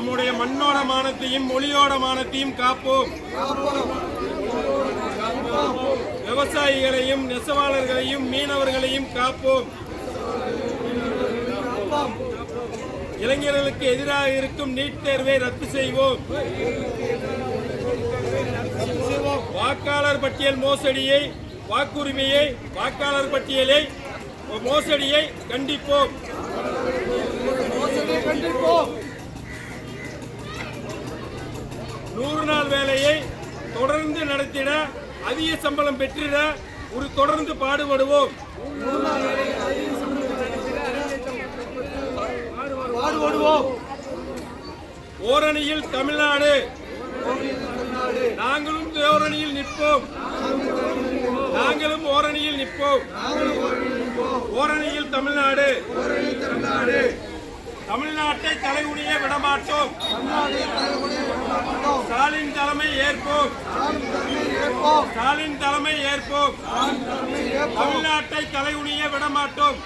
நம்முடைய மண்ணோட மானத்தையும் மொழியோட மானத்தையும் காப்போம். விவசாயிகளையும் நெசவாளர்களையும் மீனவர்களையும் காப்போம். இளைஞர்களுக்கு எதிராக இருக்கும் நீட் தேர்வை ரத்து செய்வோம். வாக்காளர் பட்டியல் மோசடியை, வாக்குரிமையை, வாக்காளர் பட்டியலை மோசடியை கண்டிப்போம். 100 நாள் வேலையை தொடர்ந்து நடத்திட, அதிக சம்பளம் பெற்றிட தொடர்ந்து பாடுபடுவோம். ஓரணியில் தமிழ்நாடு, நாங்களும் ஓரணியில் நிற்போம். நாங்களும் ஓரணியில் நிற்போம். ஓரணியில் தமிழ்நாடு, தமிழ்நாட்டை தலைகுனிய விடமாட்டோம். ஸ்டாலின் தலைமை ஏற்போம். ஸ்டாலின் தலைமை ஏற்போம். தமிழ்நாட்டை தலைகுனிய விடமாட்டோம்.